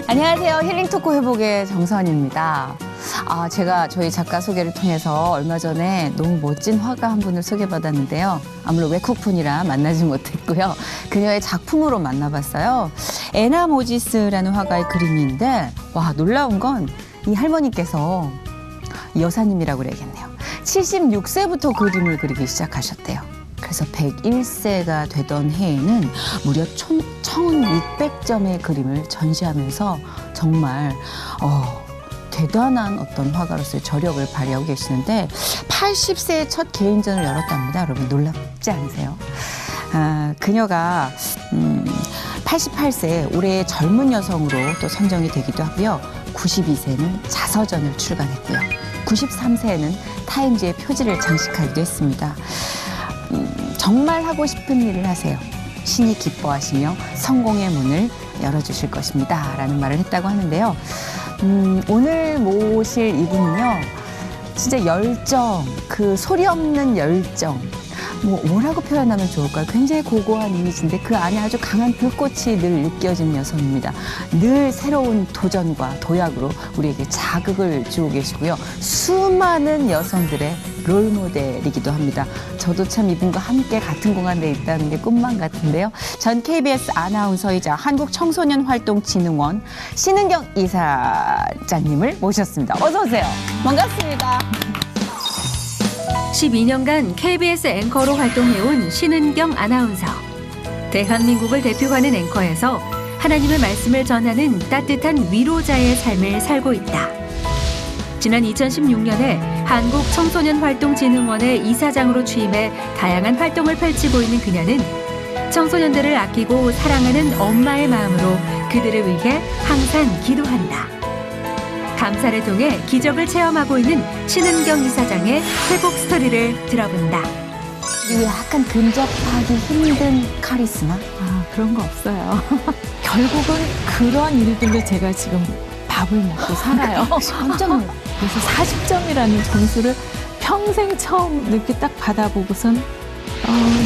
안녕하세요. 힐링토크 회복의 정선입니다. 제가 저희 작가 소개를 통해서 얼마 전에 너무 멋진 화가 한 분을 소개받았는데요. 아무래도 외국분이라 만나지 못했고요. 그녀의 작품으로 만나봤어요. 에나 모지스라는 화가의 그림인데 와, 놀라운 건 이 할머니께서 여사님이라고 그래야겠네요. 76세부터 그림을 그리기 시작하셨대요. 그래서 101세가 되던 해에는 무려 1600점의 그림을 전시하면서 정말 대단한 어떤 화가로서의 저력을 발휘하고 계시는데 80세에 첫 개인전을 열었답니다. 여러분 놀랍지 않으세요? 그녀가 88세 올해의 젊은 여성으로 또 선정이 되기도 하고요. 92세는 자서전을 출간했고요. 93세에는 타임즈의 표지를 장식하기도 했습니다. 정말 하고 싶은 일을 하세요. 신이 기뻐하시며 성공의 문을 열어주실 것입니다. 라는 말을 했다고 하는데요. 오늘 모실 이분은요. 진짜 열정, 그 소리 없는 열정. 뭐라고 표현하면 좋을까요? 굉장히 고고한 이미지인데 그 안에 아주 강한 불꽃이 늘 느껴지는 여성입니다. 늘 새로운 도전과 도약으로 우리에게 자극을 주고 계시고요. 수많은 여성들의 롤모델이기도 합니다. 저도 참 이분과 함께 같은 공간에 있다는 게 꿈만 같은데요. 전 KBS 아나운서이자 한국청소년활동진흥원 신은경 이사장님을 모셨습니다. 어서 오세요. 반갑습니다. 12년간 KBS 앵커로 활동해온 신은경 아나운서. 대한민국을 대표하는 앵커에서 하나님의 말씀을 전하는 따뜻한 위로자의 삶을 살고 있다. 지난 2016년에 한국청소년활동진흥원의 이사장으로 취임해 다양한 활동을 펼치고 있는 그녀는 청소년들을 아끼고 사랑하는 엄마의 마음으로 그들을 위해 항상 기도한다. 감사를 통해 기적을 체험하고 있는 신은경 이사장의 회복 스토리를 들어본다. 그리고 약간 근접하기 힘든 카리스마? 그런 거 없어요. 결국은 그런 일들로 제가 지금 밥을 먹고 살아요. 깜짝 놀랐어요. 그래서 40점이라는 점수를 평생 처음 이렇게 딱 받아보고선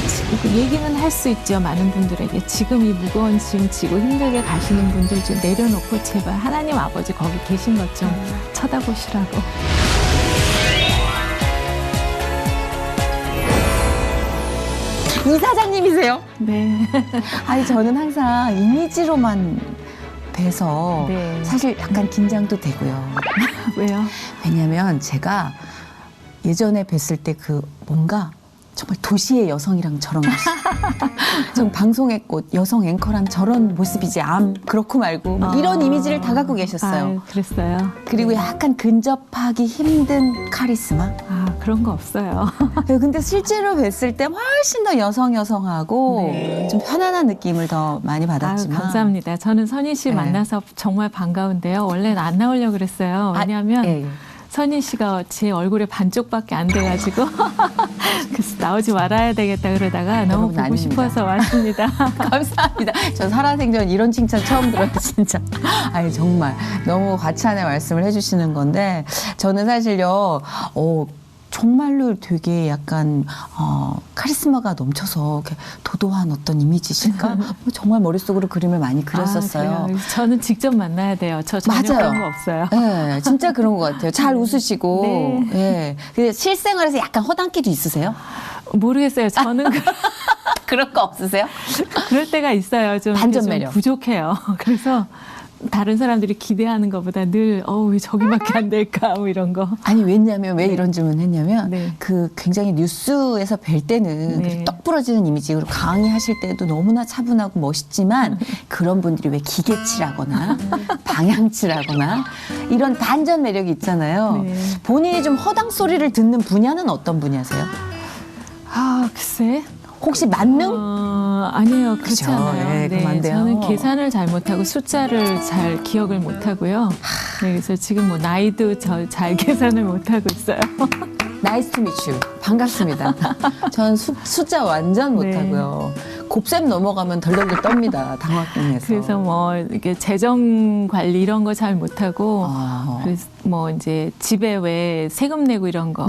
지금 얘기는 할 수 있죠. 많은 분들에게 지금 이 무거운 짐 지고 힘들게 가시는 분들 좀 내려놓고 제발 하나님 아버지 거기 계신 것 좀 쳐다보시라고. 이사장님이세요? 네. 아니 저는 항상 이미지로만 뵈서 네. 사실 약간 긴장도 되고요. 왜요? 왜냐면 제가 예전에 뵀을 때 그 뭔가 정말 도시의 여성이랑 저런 모습. 좀 방송의 꽃, 여성 앵커랑 저런 모습이지 그렇고 말고 뭐 이런 이미지를 다 갖고 계셨어요. 아유, 그랬어요. 그리고 네. 약간 근접하기 힘든 카리스마. 그런 거 없어요. 근데 실제로 뵀을 때 훨씬 더 여성하고 네. 좀 편안한 느낌을 더 많이 받았지만. 감사합니다. 저는 선희 씨 네. 만나서 정말 반가운데요. 원래는 안 나오려고 그랬어요. 왜냐하면 예. 선희 씨가 제 얼굴에 반쪽밖에 안 돼가지고 그래서 나오지 말아야 되겠다 그러다가 너무 보고 아닙니다. 싶어서 왔습니다. 감사합니다. 저 살아생전 이런 칭찬 처음 들어요, 진짜. 아니, 정말 너무 과찬의 말씀을 해주시는 건데, 저는 사실요, 정말로 되게 약간, 카리스마가 넘쳐서 이렇게 도도한 어떤 이미지실까? 정말 머릿속으로 그림을 많이 그렸었어요. 그래요? 저는 직접 만나야 돼요. 저 전혀 맞아요. 그런 거 없어요. 네, 진짜 그런 것 같아요. 잘 웃으시고. 네. 예. 근데 실생활에서 약간 허당기도 있으세요? 모르겠어요. 저는 그런 거 없으세요? 그럴 때가 있어요. 좀, 반전 좀 매력. 부족해요. 그래서 다른 사람들이 기대하는 것보다 늘 왜 저기밖에 안 될까 뭐 이런 거. 아니 왜냐면 왜 이런 질문 했냐면 네. 그 굉장히 뉴스에서 뵐 때는 네. 떡 부러지는 이미지로 강의하실 때도 너무나 차분하고 멋있지만 그런 분들이 왜 기계치라거나 방향치라거나 이런 반전 매력이 있잖아요. 네. 본인이 좀 허당 소리를 듣는 분야는 어떤 분야세요? 글쎄. 혹시 만능? 아니에요. 그렇지 그죠. 않아요. 네, 그럼 안 돼요. 저는 계산을 잘 못하고 숫자를 잘 기억을 못하고요. 네, 그래서 지금 뭐 나이도 잘 계산을 못하고 있어요. 나이스 투 미츄. 반갑습니다. 전 숫자 완전 못하고요. 곱셈 넘어가면 덜덜덜 떱니다. 당황해서. 그래서 뭐 이렇게 재정 관리 이런 거 잘 못하고 그래서 뭐 이제 집에 왜 세금 내고 이런 거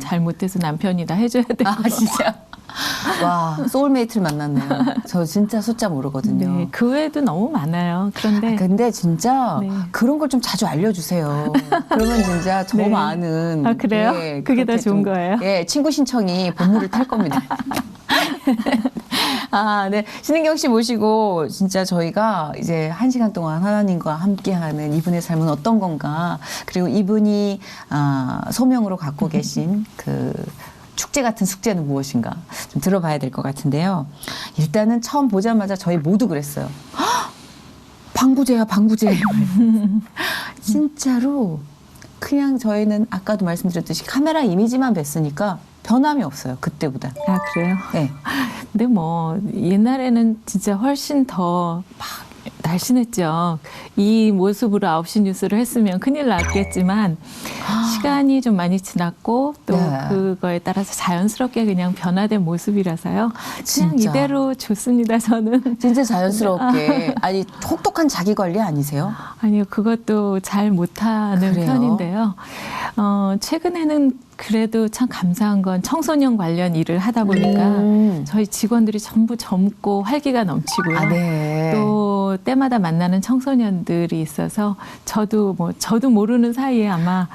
잘 못해서 남편이 다 해줘야 되고. 아 진짜. 와 소울메이트를 만났네요. 저 진짜 숫자 모르거든요. 네, 그 외에도 너무 많아요. 그런데 근데 진짜 네. 그런 걸 좀 자주 알려주세요. 그러면 진짜 저 네. 많은 아 그래요? 예, 그게 더 그렇게 좋은 좀, 거예요? 예, 친구 신청이 본물을 탈 겁니다. 아, 네. 신은경 씨 모시고 진짜 저희가 이제 1시간 동안 하나님과 함께하는 이분의 삶은 어떤 건가, 그리고 이분이 소명으로 갖고 계신 그 축제 같은 숙제는 무엇인가 좀 들어봐야 될 것 같은데요. 일단은 처음 보자마자 저희 모두 그랬어요. 헉! 방부제야, 방부제. 진짜로 그냥 저희는 아까도 말씀드렸듯이 카메라 이미지만 뵀으니까 변함이 없어요. 그때보다. 아 그래요? 네. 근데 뭐 옛날에는 진짜 훨씬 더 막 날씬했죠. 이 모습으로 9시 뉴스를 했으면 큰일 났겠지만 시간이 좀 많이 지났고 또 네. 그거에 따라서 자연스럽게 그냥 변화된 모습이라서요. 그냥 진짜. 이대로 좋습니다. 저는. 진짜 자연스럽게. 아니, 혹독한 자기 관리 아니세요? 아니요, 그것도 잘 못하는 그래요? 편인데요. 최근에는 그래도 참 감사한 건 청소년 관련 일을 하다 보니까 저희 직원들이 전부 젊고 활기가 넘치고요. 아, 네. 또 때마다 만나는 청소년들이 있어서 저도 모르는 사이에 아마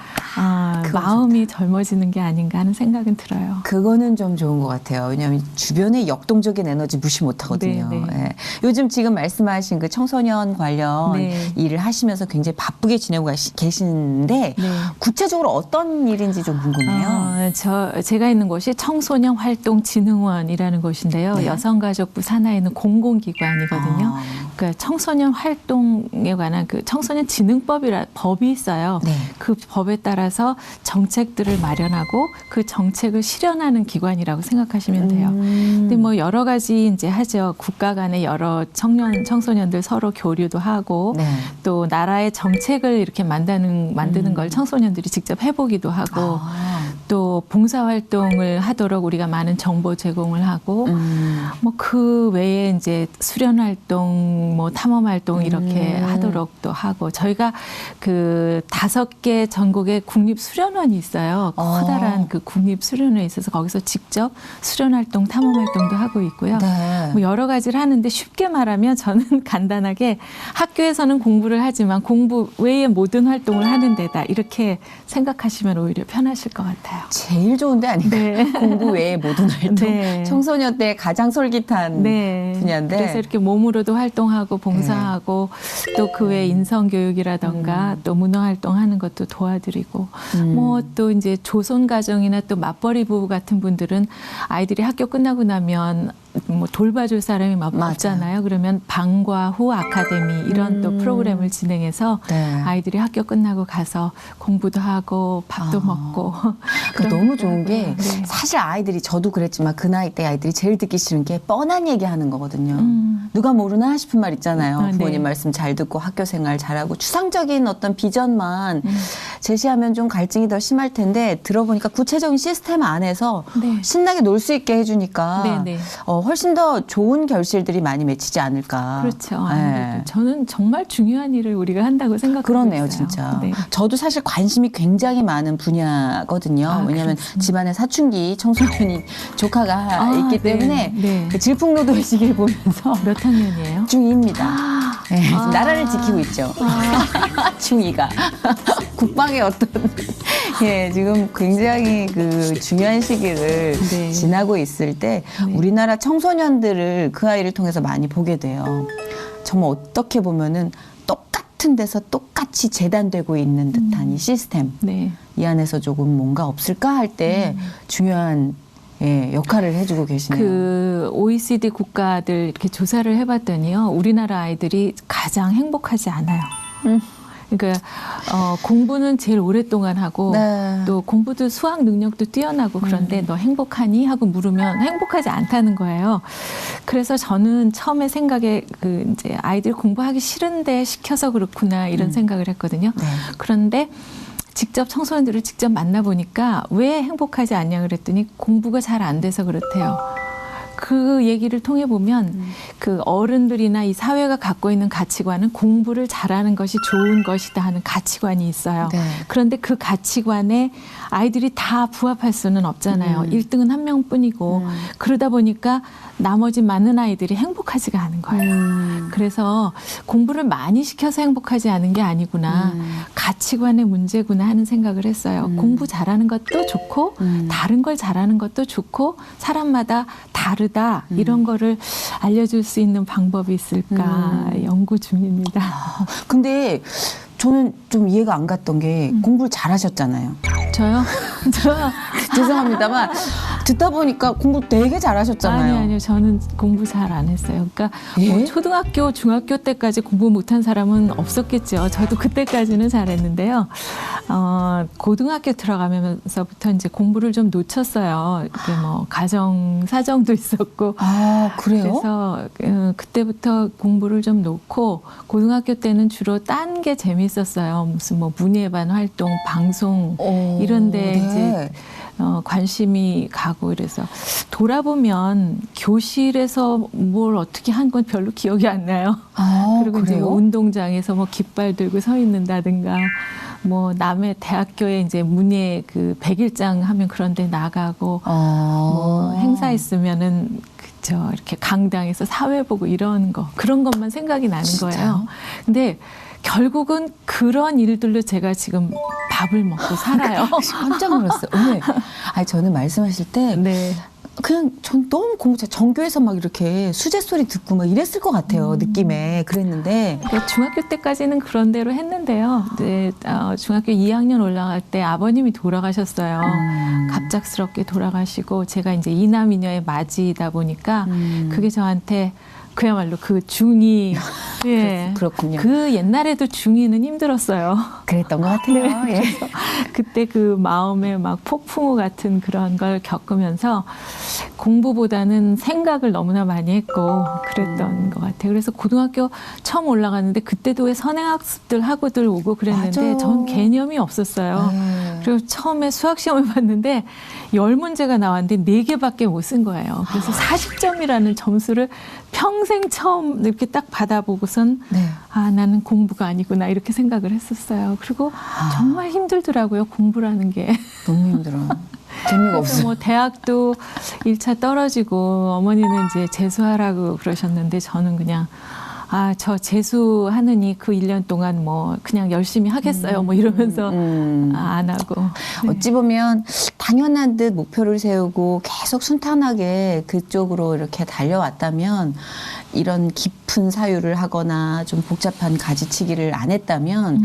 그건 마음이 젊어지는 게 아닌가 하는 생각은 들어요. 그거는 좀 좋은 것 같아요. 왜냐하면 주변의 역동적인 에너지 무시 못하거든요. 네, 네. 예. 요즘 지금 말씀하신 그 청소년 관련 네. 일을 하시면서 굉장히 바쁘게 지내고 계시는데 네. 구체적으로 어떤 일인지 좀 궁금해요. 제가 있는 곳이 청소년 활동진흥원이라는 곳인데요. 네. 여성가족부 산하에 있는 공공기관이거든요. 아. 그러니까 청소년 활동에 관한 그 청소년 법이 있어요. 네. 그 법에 따라서 정책들을 마련하고 그 정책을 실현하는 기관이라고 생각하시면 돼요. 근데 뭐 여러 가지 이제 하죠. 국가 간의 여러 청소년들 서로 교류도 하고 네. 또 나라의 정책을 이렇게 만드는 걸 청소년들이 직접 해보기도 하고 또 봉사활동을 하도록 우리가 많은 정보 제공을 하고 뭐 그 외에 이제 수련활동, 뭐 탐험활동 이렇게 하도록 또 하고 저희가 그 5개 전국에 국립수련원이 있어요. 커다란 그 국립수련원에 있어서 거기서 직접 수련활동, 탐험활동도 하고 있고요. 네. 뭐 여러 가지를 하는데 쉽게 말하면 저는 간단하게 학교에서는 공부를 하지만 공부 외의 모든 활동을 하는 데다 이렇게 생각하시면 오히려 편하실 것 같아요. 제일 좋은데 아닌가? 네. 공부 외에 모든 활동. 네. 청소년 때 가장 솔깃한 분야인데. 그래서 이렇게 몸으로도 활동하고 봉사하고 또 그 외에 인성교육이라던가 또 문화활동하는 것도 도와드리고 뭐 또 이제 조손가정이나 또 맞벌이 부부 같은 분들은 아이들이 학교 끝나고 나면 뭐 돌봐줄 사람이 막 없잖아요. 그러면 방과 후 아카데미 이런 또 프로그램을 진행해서 네. 아이들이 학교 끝나고 가서 공부도 하고 밥도 먹고. 그러니까 너무 좋은 게 네. 사실 아이들이 저도 그랬지만 그 나이 때 아이들이 제일 듣기 싫은 게 뻔한 얘기하는 거거든요. 누가 모르나 싶은 말 있잖아요. 아, 부모님 네. 말씀 잘 듣고 학교 생활 잘하고 추상적인 어떤 비전만 제시하면 좀 갈증이 더 심할 텐데 들어보니까 구체적인 시스템 안에서 네. 신나게 놀 수 있게 해주니까 네, 네. 훨씬 더 좋은 결실들이 많이 맺히지 않을까. 그렇죠. 네. 아무래도 저는 정말 중요한 일을 우리가 한다고 생각하고 그러네요, 있어요. 진짜. 네. 저도 사실 관심이 굉장히 많은 분야거든요. 왜냐하면 그렇습니다. 집안에 사춘기 청소년이 조카가 있기 네. 때문에 네. 그 질풍노도의 시기를 보면서 몇 학년이에요? 중2입니다. 네, 지금 나라를 지키고 있죠. 중2가. 국방의 어떤 지금 굉장히 그 중요한 시기를 네. 지나고 있을 때 우리나라 청소년들을 그 아이를 통해서 많이 보게 돼요. 정말 어떻게 보면은 똑같은 데서 똑같이 재단되고 있는 듯한 이 시스템. 네. 이 안에서 조금 뭔가 없을까 할 때 중요한 역할을 해주고 계시네요. 그 OECD 국가들 이렇게 조사를 해봤더니요, 우리나라 아이들이 가장 행복하지 않아요. 그러니까 공부는 제일 오랫동안 하고 네. 또 공부도 수학 능력도 뛰어나고 그런데 너 행복하니? 하고 물으면 행복하지 않다는 거예요. 그래서 저는 처음에 생각에 그 이제 아이들 공부하기 싫은데 시켜서 그렇구나 이런 생각을 했거든요. 네. 그런데 직접 청소년들을 직접 만나보니까 왜 행복하지 않냐 그랬더니 공부가 잘 안 돼서 그렇대요. 그 얘기를 통해 보면 그 어른들이나 이 사회가 갖고 있는 가치관은 공부를 잘하는 것이 좋은 것이다 하는 가치관이 있어요. 네. 그런데 그 가치관에 아이들이 다 부합할 수는 없잖아요. 1등은 한 명뿐이고 그러다 보니까 나머지 많은 아이들이 행복하지가 않은 거예요. 그래서 공부를 많이 시켜서 행복하지 않은 게 아니구나. 가치관의 문제구나 하는 생각을 했어요. 공부 잘하는 것도 좋고 다른 걸 잘하는 것도 좋고 사람마다 다르다. 이런 거를 알려줄 수 있는 방법이 있을까 연구 중입니다. 근데 저는 좀 이해가 안 갔던 게 공부를 잘하셨잖아요. 저요? 저요? 죄송합니다만 듣다 보니까 공부 되게 잘하셨잖아요. 아니요. 저는 공부 잘 안 했어요. 그러니까 예? 뭐 초등학교, 중학교 때까지 공부 못한 사람은 없었겠죠. 저도 그때까지는 잘했는데요. 고등학교 들어가면서부터 이제 공부를 좀 놓쳤어요. 이렇게 뭐 가정 사정도 있었고. 아, 그래요? 그래서 그때부터 공부를 좀 놓고 고등학교 때는 주로 딴 게 재밌었어요. 무슨 뭐 문예반 활동, 방송 이런데 이제 관심이 가고 이래서 돌아보면 교실에서 뭘 어떻게 한 건 별로 기억이 안 나요. 아, 그리고 이제 그래요? 뭐 운동장에서 뭐 깃발 들고 서 있는다든가 뭐 남의 대학교에 이제 문예 그 백일장 하면 그런 데 나가고 뭐 행사 있으면은 그저 이렇게 강당에서 사회 보고 이런 거 그런 것만 생각이 나는 진짜요? 거예요. 근데 결국은 그런 일들로 제가 지금 밥을 먹고 살아요. 깜짝 놀랐어요. 왜? 아니, 저는 말씀하실 때 네. 그냥 전 너무 공부 잘 전교에서 막 이렇게 수제 소리 듣고 막 이랬을 것 같아요. 느낌에. 그랬는데 그러니까 중학교 때까지는 그런 대로 했는데요. 이제 중학교 2학년 올라갈 때 아버님이 돌아가셨어요. 갑작스럽게 돌아가시고 제가 이제 이남이녀의 맞이다 보니까 그게 저한테 그야말로 그 중2 예. 그렇군요. 그 옛날에도 중2는 힘들었어요. 그랬던 것 같아요. 예. 그때 그 마음에 막 폭풍우 같은 그런 걸 겪으면서 공부보다는 생각을 너무나 많이 했고 그랬던 것 같아요. 그래서 고등학교 처음 올라갔는데 그때도 왜 선행학습들 하고들 오고 그랬는데 맞아요. 전 개념이 없었어요. 네. 그리고 처음에 수학 시험을 봤는데 10문제가 나왔는데 4개밖에 못 쓴 거예요. 그래서 40점이라는 점수를 평생 처음 이렇게 딱 받아보고선 네. 아, 나는 공부가 아니구나 이렇게 생각을 했었어요. 그리고 정말 힘들더라고요. 공부라는 게. 너무 힘들어요. 재미가 그래서 없어요. 뭐 대학도 1차 떨어지고 어머니는 이제 재수하라고 그러셨는데 저는 그냥 아, 저 재수하느니 그 1년 동안 뭐 그냥 열심히 하겠어요. 뭐 이러면서 안 하고. 어찌 보면 당연한 듯 목표를 세우고 계속 순탄하게 그쪽으로 이렇게 달려왔다면 이런 깊은 사유를 하거나 좀 복잡한 가지치기를 안 했다면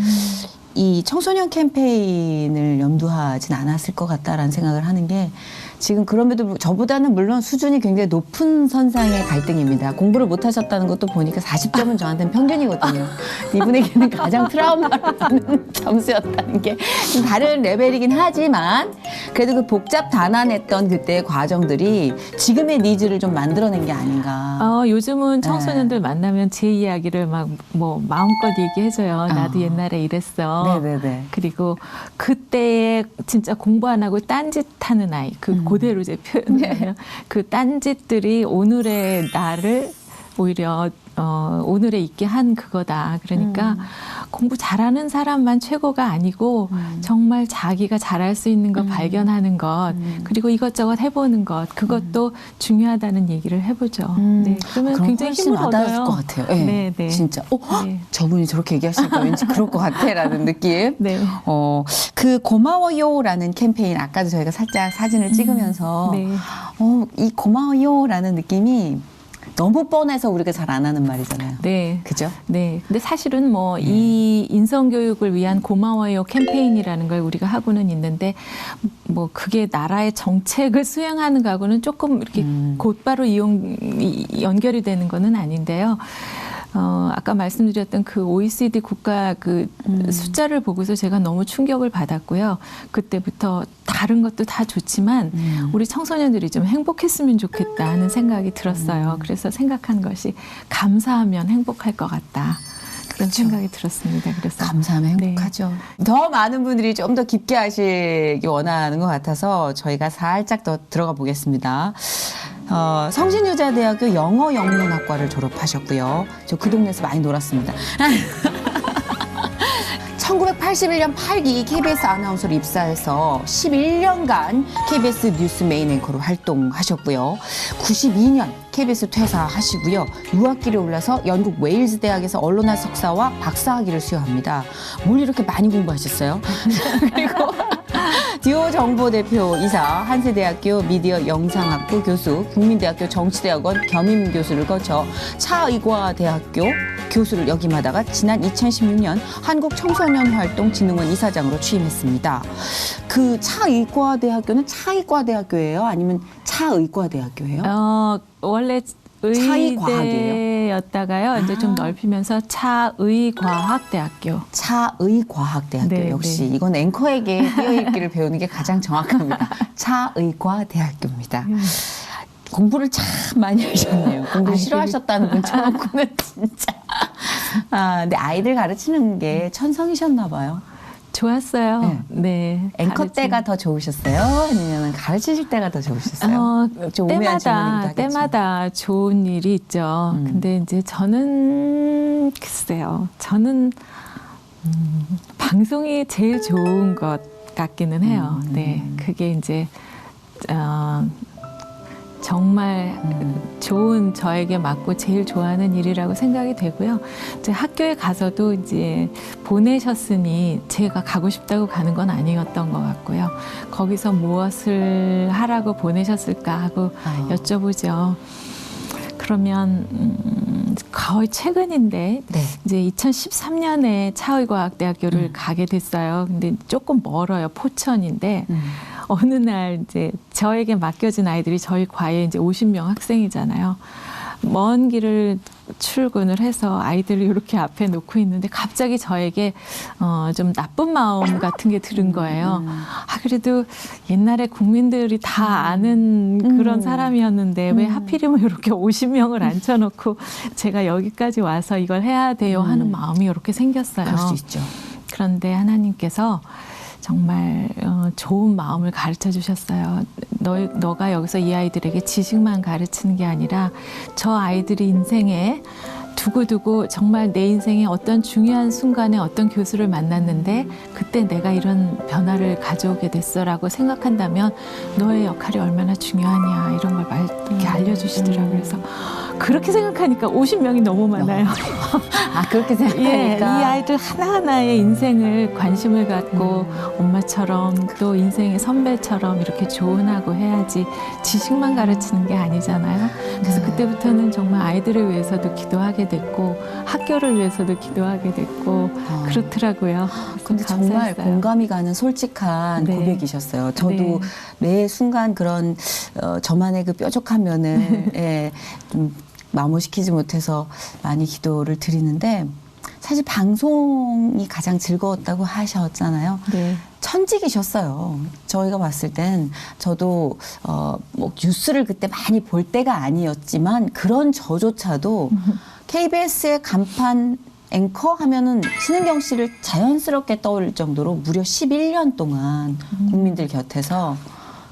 이 청소년 캠페인을 염두하진 않았을 것 같다라는 생각을 하는 게 지금 그럼에도 저보다는 물론 수준이 굉장히 높은 선상의 갈등입니다. 공부를 못 하셨다는 것도 보니까 40점은 저한테는 평균이거든요. 이분에게는 가장 트라우마를 받는 점수였다는 게 좀 다른 레벨이긴 하지만 그래도 그 복잡 단안했던 그때의 과정들이 지금의 니즈를 좀 만들어낸 게 아닌가. 요즘은 청소년들 만나면 제 이야기를 막 뭐 마음껏 얘기해줘요. 나도 옛날에 이랬어. 네네네. 그리고 그때에 진짜 공부 안 하고 딴짓하는 아이, 그 그대로 제 표현하면 그 딴짓들이 오늘의 나를 오히려 오늘에 있게 한 그거다. 그러니까 공부 잘하는 사람만 최고가 아니고 정말 자기가 잘할 수 있는 거 발견하는 것 그리고 이것저것 해보는 것 그것도 중요하다는 얘기를 해보죠. 네, 그러면 그럼 굉장히 훨씬 힘을 와닿을 얻어요. 것 같아요. 네, 네, 네. 진짜. 네. 저분이 저렇게 얘기하시니까 왠지 그럴 것 같아라는 느낌. 네. 그 고마워요라는 캠페인 아까도 저희가 살짝 사진을 찍으면서 네. 이 고마워요라는 느낌이 너무 뻔해서 우리가 잘 안 하는 말이잖아요. 네. 그죠? 네. 근데 사실은 뭐 이 인성교육을 위한 고마워요 캠페인이라는 걸 우리가 하고는 있는데 뭐 그게 나라의 정책을 수행하는 거하고는 조금 이렇게 곧바로 연결이 되는 거는 아닌데요. 아까 말씀드렸던 그 OECD 국가 그 숫자를 보고서 제가 너무 충격을 받았고요. 그때부터 다른 것도 다 좋지만 우리 청소년들이 좀 행복했으면 좋겠다 하는 생각이 들었어요. 그래서 생각한 것이 감사하면 행복할 것 같다. 그런 생각이 들었습니다. 그래서 감사하면 행복하죠. 더 많은 분들이 좀 더 깊게 하시기 원하는 것 같아서 저희가 살짝 더 들어가 보겠습니다. 성신여자대학교 영어영문학과를 졸업하셨고요. 저 그 동네에서 많이 놀았습니다. 1981년 8기 KBS 아나운서로 입사해서 11년간 KBS 뉴스 메인 앵커로 활동하셨고요. 92년 KBS 퇴사하시고요. 유학길에 올라서 영국 웨일즈 대학에서 언론학 석사와 박사학위를 수여합니다. 뭘 이렇게 많이 공부하셨어요? 그리고 디오 정보대표 이사, 한세대학교 미디어 영상학부 교수, 국민대학교 정치대학원 겸임 교수를 거쳐 차의과대학교 교수를 역임하다가 지난 2016년 한국청소년활동진흥원 이사장으로 취임했습니다. 그 차의과대학교는 차의과대학교예요? 아니면 차의과대학교예요? 원래 의대였다가요. 이제 좀 넓히면서 차의과학대학교. 차의과학대학교. 네, 역시 네. 이건 앵커에게 띄어읽기를 배우는 게 가장 정확합니다. 차의과대학교입니다. 공부를 참 많이 하셨네요. 공부 싫어하셨다는 분 쳐놓고는 진짜. 근데 아이들 가르치는 게 천성이셨나 봐요. 좋았어요. 네. 앵커 때가 더 좋으셨어요? 아니면 가르치실 때가 더 좋으셨어요? 좀 우매한 질문이기도 하겠지만. 때마다 좋은 일이 있죠. 근데 이제 저는 글쎄요. 저는 방송이 제일 좋은 것 같기는 해요. 네, 그게 이제 정말 좋은 저에게 맞고 제일 좋아하는 일이라고 생각이 되고요. 이제 학교에 가서도 이제 보내셨으니 제가 가고 싶다고 가는 건 아니었던 것 같고요. 거기서 무엇을 하라고 보내셨을까 하고 여쭤보죠. 그러면 거의 최근인데 네. 이제 2013년에 차의과학대학교를 가게 됐어요. 근데 조금 멀어요. 포천인데. 어느 날 이제 저에게 맡겨진 아이들이 저희 과에 이제 50명 학생이잖아요. 먼 길을 출근을 해서 아이들을 이렇게 앞에 놓고 있는데 갑자기 저에게 좀 나쁜 마음 같은 게 들은 거예요. 그래도 옛날에 국민들이 다 아는 그런 사람이었는데 왜 하필이면 이렇게 50명을 앉혀놓고 제가 여기까지 와서 이걸 해야 돼요 하는 마음이 이렇게 생겼어요. 그럴 수 있죠. 그런데 하나님께서 정말 좋은 마음을 가르쳐 주셨어요. 너가 여기서 이 아이들에게 지식만 가르치는 게 아니라 저 아이들이 인생에 두고두고 정말 내 인생의 어떤 중요한 순간에 어떤 교수를 만났는데 그때 내가 이런 변화를 가져오게 됐어라고 생각한다면 너의 역할이 얼마나 중요하냐 이런 걸 이렇게 알려주시더라고요. 그래서 그렇게 생각하니까 50명이 너무 많아요. 그렇게 생각하니까. 예, 이 아이들 하나하나의 인생을 관심을 갖고 엄마처럼 또 인생의 선배처럼 이렇게 조언하고 해야지 지식만 가르치는 게 아니잖아요. 그래서 그때부터는 정말 아이들을 위해서도 기도하게 됐고 학교를 위해서도 기도하게 됐고 그렇더라고요. 근데 정말 감사했어요. 공감이 가는 솔직한 네. 고백이셨어요. 저도 네. 매 순간 그런 저만의 그 뾰족한 면을 좀 마모시키지 못해서 많이 기도를 드리는데 사실 방송이 가장 즐거웠다고 하셨잖아요. 네. 천직이셨어요. 저희가 봤을 땐 저도 뭐 뉴스를 그때 많이 볼 때가 아니었지만 그런 저조차도 KBS의 간판 앵커 하면은 신은경 씨를 자연스럽게 떠올릴 정도로 무려 11년 동안 국민들 곁에서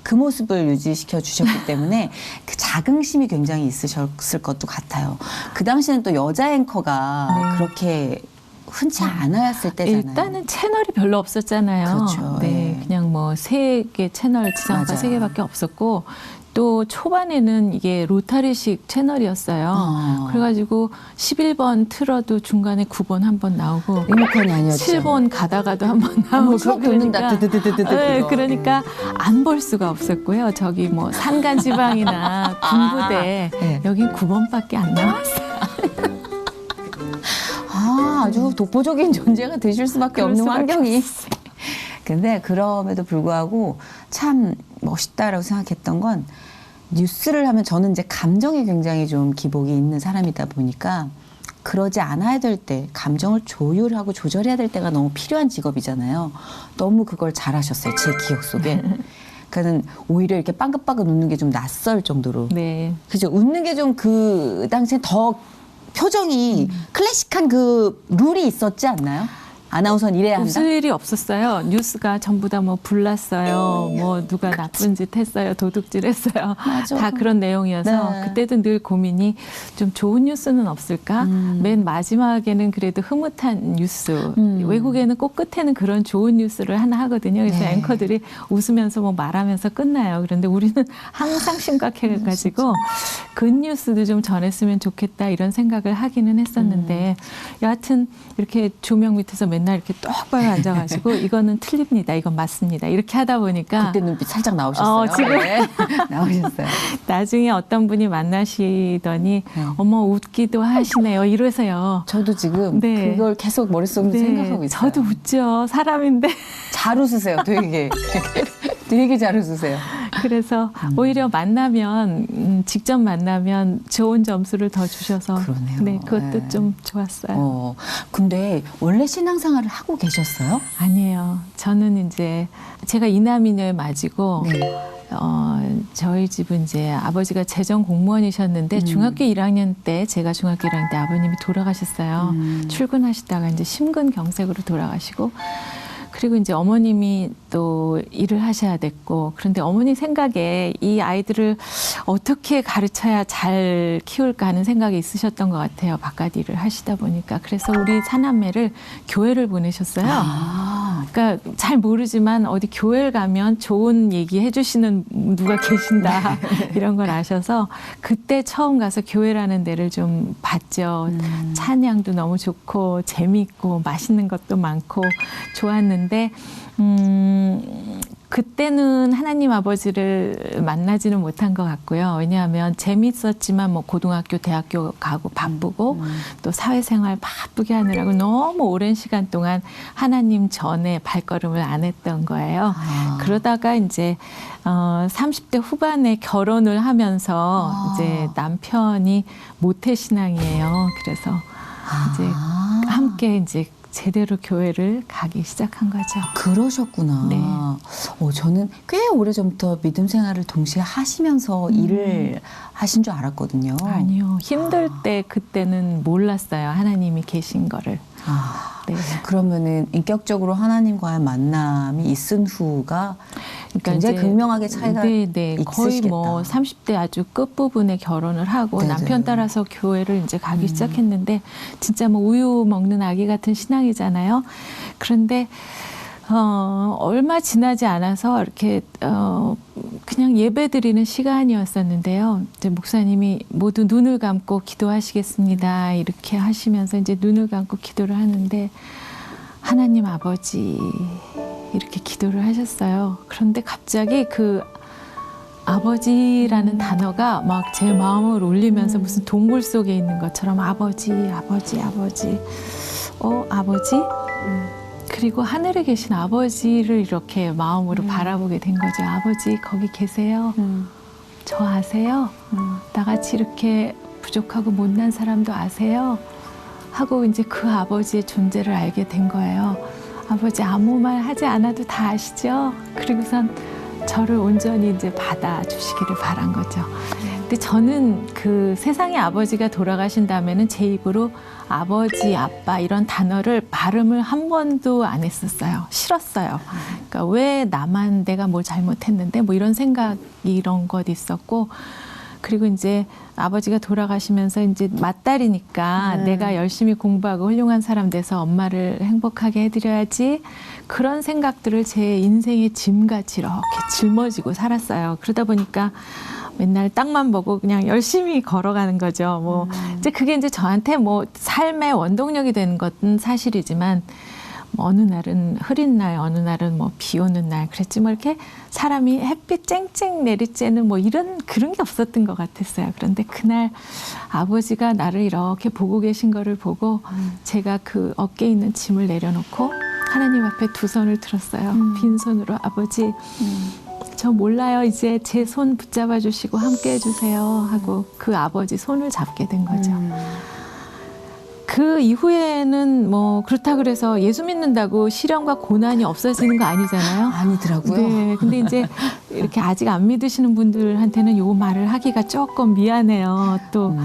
그 모습을 유지시켜 주셨기 때문에 그 자긍심이 굉장히 있으셨을 것도 같아요. 그 당시에는 또 여자 앵커가 그렇게 흔치 않았을 때잖아요. 일단은 채널이 별로 없었잖아요. 그렇죠. 네, 예. 그냥 뭐 3개 채널 지상파 맞아요. 3개밖에 없었고 또 초반에는 이게 로타리식 채널이었어요. 그래가지고 11번 틀어도 중간에 9번 한 번 나오고 리모컨이 아니었죠. 7번 가다가도 한 번 나오고 추억 돋는다. 드드드드드. 네, 그러니까 안 볼 수가 없었고요. 저기 뭐 산간지방이나 군부대 네. 여긴 9번밖에 안 나왔어요. 아주 독보적인 존재가 되실 수밖에 그럴 없는 수밖에 환경이. 근데 그럼에도 불구하고 참 멋있다라고 생각했던 건 뉴스를 하면 저는 이제 감정이 굉장히 좀 기복이 있는 사람이다 보니까 그러지 않아야 될 때 감정을 조율하고 조절해야 될 때가 너무 필요한 직업이잖아요. 너무 그걸 잘하셨어요. 제 기억 속에. 그러니까는 오히려 이렇게 빵긋빵긋 웃는 게 좀 낯설 정도로. 네. 그죠. 웃는 게 좀 그 당시에 더 표정이 클래식한 그 룰이 있었지 않나요? 아나운서는 이래야 한다. 웃을 일이 없었어요. 뉴스가 전부 다 뭐 불났어요. 뭐 누가 나쁜 짓 했어요. 도둑질 했어요. 맞아. 다 그런 내용이어서 네. 그때도 늘 고민이 좀 좋은 뉴스는 없을까? 맨 마지막에는 그래도 흐뭇한 뉴스. 외국에는 꼭 끝에는 그런 좋은 뉴스를 하나 하거든요. 그래서 네. 앵커들이 웃으면서 뭐 말하면서 끝나요. 그런데 우리는 항상 심각해가지고 굿뉴스도 좀 전했으면 좋겠다 이런 생각을 하기는 했었는데 여하튼 이렇게 조명 밑에서 맨날 이렇게 똑바로 앉아가지고 이거는 틀립니다. 이건 맞습니다. 이렇게 하다 보니까 그때 눈빛 살짝 나오셨어요. 지금. 네. 나오셨어요. 나중에 어떤 분이 만나시더니 네. 어머 웃기도 하시네요. 이러세요. 저도 지금 네. 그걸 계속 머릿속으로 생각하고 있어요. 저도 웃죠. 사람인데. 잘 웃으세요. 되게. 되게 잘 웃으세요. 그래서 오히려 만나면 직접 만나면 좋은 점수를 더 주셔서 그러네요. 네, 그것도 네. 좀 좋았어요. 근데 원래 신앙생활을 하고 계셨어요? 아니에요. 저는 이제 제가 이남이녀의 맞이고 네. 저희 집은 이제 아버지가 재정 공무원이셨는데 중학교 1학년 때 제가 중학교 1학년 때 아버님이 돌아가셨어요. 출근하시다가 이제 심근경색으로 돌아가시고 그리고 이제 어머님이 또 일을 하셔야 됐고 그런데 어머니 생각에 이 아이들을 어떻게 가르쳐야 잘 키울까 하는 생각이 있으셨던 것 같아요. 바깥 일을 하시다 보니까. 그래서 우리 사남매를 교회를 보내셨어요. 그러니까 잘 모르지만 어디 교회를 가면 좋은 얘기 해주시는 누가 계신다 이런 걸 아셔서 그때 처음 가서 교회라는 데를 좀 봤죠. 찬양도 너무 좋고 재미있고 맛있는 것도 많고 좋았는데 그때는 하나님 아버지를 만나지는 못한 것 같고요. 왜냐하면 재밌었지만 뭐 고등학교, 대학교 가고 바쁘고 또 사회생활 바쁘게 하느라고 너무 오랜 시간 동안 하나님 전에 발걸음을 안 했던 거예요. 그러다가 이제 30대 후반에 결혼을 하면서 이제 남편이 모태신앙이에요. 그래서 이제 함께 이제 제대로 교회를 가기 시작한 거죠. 그러셨구나. 네. 저는 꽤 오래전부터 믿음 생활을 동시에 하시면서 일을 하신 줄 알았거든요. 아니요. 힘들 때 그때는 몰랐어요. 하나님이 계신 거를. 네. 그러면은 인격적으로 하나님과의 만남이 있은 후가 그러니까 굉장히 이제 극명하게 차이가 거의 있으시겠다. 뭐 30대 아주 끝부분에 결혼을 하고 네네. 남편 따라서 교회를 이제 가기 시작했는데 진짜 뭐 우유 먹는 아기 같은 신앙이잖아요. 그런데 얼마 지나지 않아서 이렇게 그냥 예배드리는 시간이었었는데요. 이제 목사님이 모두 눈을 감고 기도하시겠습니다. 이렇게 하시면서 이제 눈을 감고 기도를 하는데 하나님 아버지 이렇게 기도를 하셨어요. 그런데 갑자기 그 아버지라는 단어가 막 제 마음을 울리면서 무슨 동굴 속에 있는 것처럼 아버지, 아버지, 아버지. 아버지? 그리고 하늘에 계신 아버지를 이렇게 마음으로 바라보게 된 거죠. 아버지 거기 계세요. 저 아세요? 나같이 이렇게 부족하고 못난 사람도 아세요? 하고 이제 그 아버지의 존재를 알게 된 거예요. 아버지 아무 말 하지 않아도 다 아시죠? 그리고선 저를 온전히 이제 받아주시기를 바란 거죠. 근데 저는 그 세상에 아버지가 돌아가신 다음에는 제 입으로 아버지, 아빠 이런 단어를 발음을 한 번도 안 했었어요. 싫었어요. 그러니까 왜 나만 내가 뭘 잘못했는데 뭐 이런 생각 이런 것 있었고 그리고 이제 아버지가 돌아가시면서 이제 맏딸이니까 내가 열심히 공부하고 훌륭한 사람 돼서 엄마를 행복하게 해드려야지 그런 생각들을 제 인생의 짐같이 이렇게 짊어지고 살았어요. 그러다 보니까 맨날 땅만 보고 그냥 열심히 걸어가는 거죠. 뭐 이제 그게 이제 저한테 뭐 삶의 원동력이 되는 것은 사실이지만 뭐 어느 날은 흐린 날, 어느 날은 뭐 비 오는 날 그랬지 뭐 이렇게 사람이 햇빛 쨍쨍 내리쬐는 뭐 그런 게 없었던 것 같았어요. 그런데 그날 아버지가 나를 이렇게 보고 계신 거를 보고 제가 그 어깨에 있는 짐을 내려놓고 하나님 앞에 두 손을 들었어요. 빈손으로 아버지 저 몰라요. 이제 제 손 붙잡아 주시고 함께 해주세요 하고 그 아버지 손을 잡게 된 거죠. 그 이후에는 뭐 그렇다 그래서 예수 믿는다고 시련과 고난이 없어지는 거 아니잖아요. 아니더라고요. 네, 근데 이제 이렇게 아직 안 믿으시는 분들한테는 요 말을 하기가 조금 미안해요. 또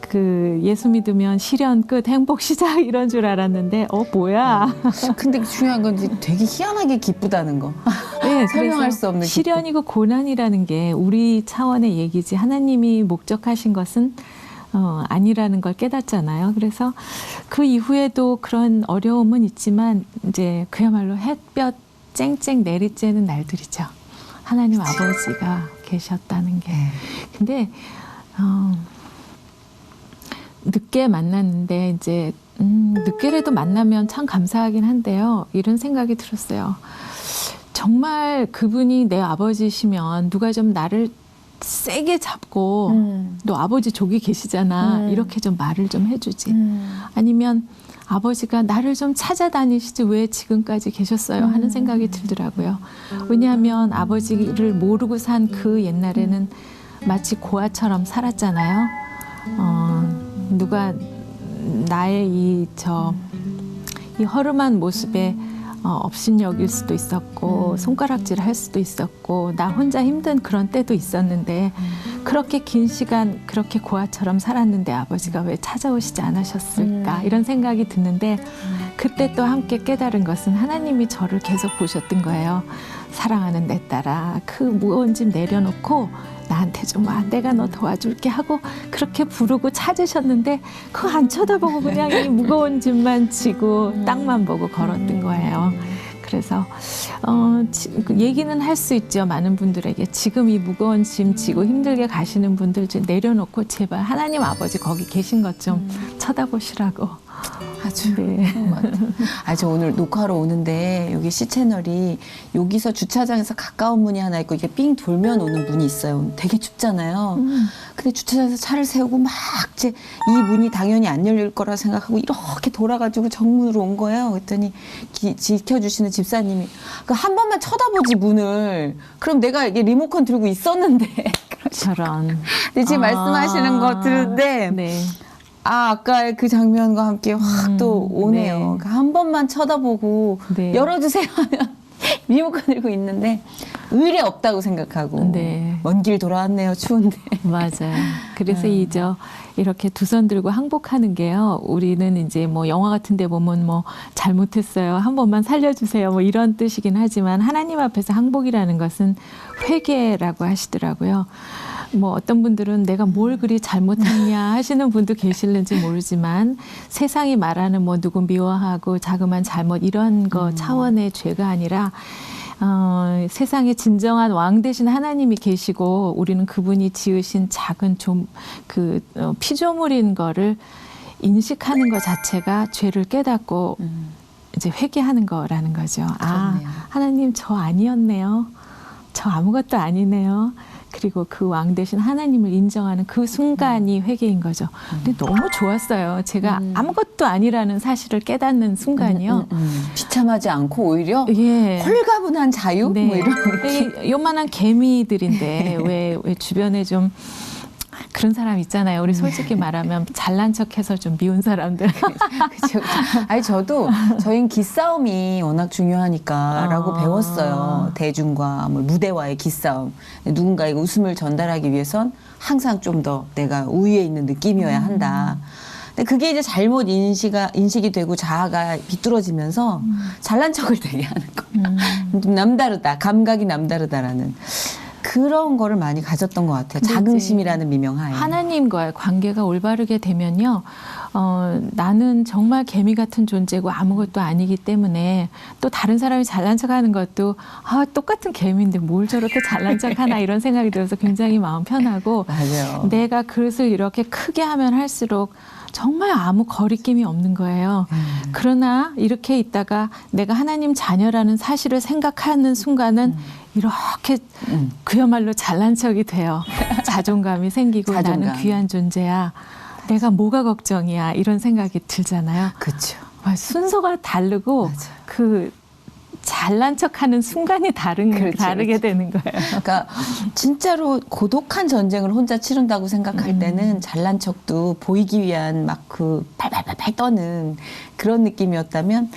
그 예수 믿으면 시련 끝, 행복 시작 이런 줄 알았는데 뭐야? 근데 중요한 건 되게 희한하게 기쁘다는 거. 네, 설명할 그래서 수 없는 시련이고 고난이라는 게 우리 차원의 얘기지 하나님이 목적하신 것은 아니라는 걸 깨닫잖아요. 그래서 그 이후에도 그런 어려움은 있지만 이제 그야말로 햇볕 쨍쨍 내리쬐는 날들이죠. 하나님 아버지가 계셨다는 게. 근데 늦게 만났는데 이제 늦게라도 만나면 참 감사하긴 한데요. 이런 생각이 들었어요. 정말 그분이 내 아버지시면 누가 좀 나를 세게 잡고 너 아버지 저기 계시잖아. 이렇게 좀 말을 좀 해주지. 아니면 아버지가 나를 좀 찾아다니시지 왜 지금까지 계셨어요 하는 생각이 들더라고요. 왜냐하면 아버지를 모르고 산 그 옛날에는 마치 고아처럼 살았잖아요. 누가 나의 이 허름한 모습에 업신여길 수도 있었고 손가락질을 할 수도 있었고 나 혼자 힘든 그런 때도 있었는데 그렇게 긴 시간 그렇게 고아처럼 살았는데 아버지가 왜 찾아오시지 않으셨을까 이런 생각이 드는데 그때 또 함께 깨달은 것은 하나님이 저를 계속 보셨던 거예요. 사랑하는 내 딸아 그 무거운 짐 내려놓고 나한테 좀 와 내가 너 도와줄게 하고 그렇게 부르고 찾으셨는데 그거 안 쳐다보고 그냥 이 무거운 짐만 지고 땅만 보고 걸었던 거예요. 그래서 얘기는 할 수 있죠. 많은 분들에게 지금 이 무거운 짐 지고 힘들게 가시는 분들 좀 내려놓고 제발 하나님 아버지 거기 계신 것 좀 쳐다보시라고. 아주 네. 저 오늘 녹화하러 오는데 여기 C채널이 여기서 주차장에서 가까운 문이 하나 있고 이게 삥 돌면 오는 문이 있어요. 되게 춥잖아요. 근데 주차장에서 차를 세우고 막 이제 이 문이 당연히 안 열릴 거라 생각하고 이렇게 돌아가지고 정문으로 온 거예요. 그랬더니 지켜주시는 집사님이 한 번만 쳐다보지 문을. 그럼 내가 이게 리모컨 들고 있었는데. 저런. 근데 지금 말씀하시는 거 들은데 네. 아까의 그 장면과 함께 확 또 오네요. 네. 그러니까 한 번만 쳐다보고 네. 열어주세요 하면 리모컨 들고 있는데 의뢰 없다고 생각하고 네. 먼 길 돌아왔네요. 추운데. 맞아요. 그래서 이렇게 두 손 들고 항복하는 게요. 우리는 이제 뭐 영화 같은 데 보면 뭐 잘못했어요. 한 번만 살려주세요. 뭐 이런 뜻이긴 하지만 하나님 앞에서 항복이라는 것은 회개라고 하시더라고요. 뭐 어떤 분들은 내가 뭘 그리 잘못했냐 하시는 분도 계실는지 모르지만 세상이 말하는 뭐 누구 미워하고 자그마한 잘못 이런 거 차원의 죄가 아니라 세상에 진정한 왕 대신 하나님이 계시고 우리는 그분이 지으신 작은 피조물인 거를 인식하는 것 자체가 죄를 깨닫고 이제 회개하는 거라는 거죠. 그렇네요. 하나님 저 아니었네요. 저 아무것도 아니네요. 그리고 그 왕 대신 하나님을 인정하는 그 순간이 회개인 거죠. 근데 너무 좋았어요. 제가 아무것도 아니라는 사실을 깨닫는 순간이요. 비참하지 않고 오히려 예. 홀가분한 자유? 네. 뭐 이런. 요만한 개미들인데 왜 주변에 좀 그런 사람 있잖아요. 우리 솔직히 말하면 잘난 척해서 좀 미운 사람들. 그쵸. 아니 저도 저희는 기싸움이 워낙 중요하니까라고 배웠어요. 대중과 뭐 무대와의 기싸움. 누군가에게 웃음을 전달하기 위해선 항상 좀 더 내가 우위에 있는 느낌이어야 한다. 근데 그게 이제 잘못 인식이 되고 자아가 비뚤어지면서 잘난 척을 되게 하는 거예요. 좀 남다르다. 감각이 남다르다라는. 그런 거를 많이 가졌던 것 같아요. 자긍심이라는 미명하에. 하나님과의 관계가 올바르게 되면요. 나는 정말 개미 같은 존재고 아무것도 아니기 때문에 또 다른 사람이 잘난 척하는 것도 똑같은 개미인데 뭘 저렇게 잘난 척하나 이런 생각이 들어서 굉장히 마음 편하고 맞아요. 내가 그릇을 이렇게 크게 하면 할수록 정말 아무 거리낌이 없는 거예요. 그러나 이렇게 있다가 내가 하나님 자녀라는 사실을 생각하는 순간은 이렇게 그야말로 잘난 척이 돼요. 자존감이 생기고 자존감. 나는 귀한 존재야. 내가 뭐가 걱정이야. 이런 생각이 들잖아요. 그렇죠. 순서가 다르고 맞아요. 그 잘난 척하는 순간이 다르게 되는 거예요. 그러니까 진짜로 고독한 전쟁을 혼자 치른다고 생각할 때는 잘난 척도 보이기 위한 막 그 팔팔팔팔 떠는 그런 느낌이었다면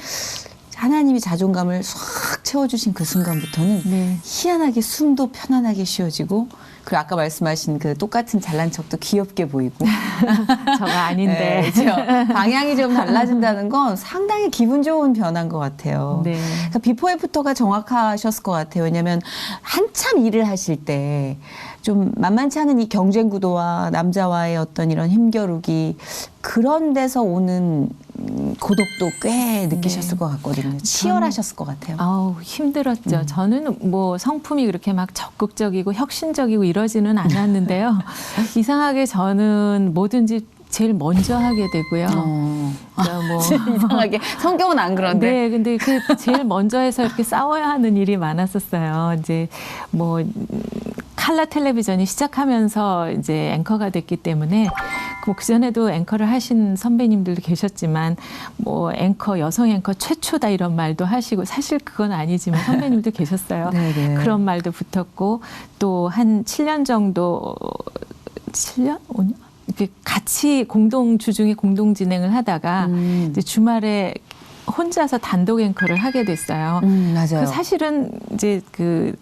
하나님이 자존감을 확 채워주신 그 순간부터는 네. 희한하게 숨도 편안하게 쉬어지고 그리고 아까 말씀하신 그 똑같은 잘난 척도 귀엽게 보이고. 저가 아닌데. 네, 그렇죠. 방향이 좀 달라진다는 건 상당히 기분 좋은 변화인 것 같아요. 네. 그러니까 비포 애프터가 정확하셨을 것 같아요. 왜냐하면 한참 일을 하실 때 좀 만만치 않은 이 경쟁 구도와 남자와의 어떤 이런 힘겨루기 그런 데서 오는 고독도 꽤 느끼셨을 것 같거든요. 치열하셨을 것 같아요. 아우, 힘들었죠. 저는 뭐 성품이 그렇게 막 적극적이고 혁신적이고 이러지는 않았는데요. 이상하게 저는 뭐든지 제일 먼저 하게 되고요. 그러니까 뭐 이상하게 성격은 안 그런데. 네, 근데 그 제일 먼저 해서 이렇게 싸워야 하는 일이 많았었어요. 이제 뭐 칼라 텔레비전이 시작하면서 이제 앵커가 됐기 때문에 뭐 그전에도 앵커를 하신 선배님들도 계셨지만 뭐 앵커 여성 앵커 최초다 이런 말도 하시고 사실 그건 아니지만 선배님도 계셨어요. 네네. 그런 말도 붙었고 또 한 7년 정도 7년? 5년? 이렇게 같이 공동 주중에 공동 진행을 하다가 이제 주말에 혼자서 단독 앵커를 하게 됐어요. 맞아요. 사실은 이제 그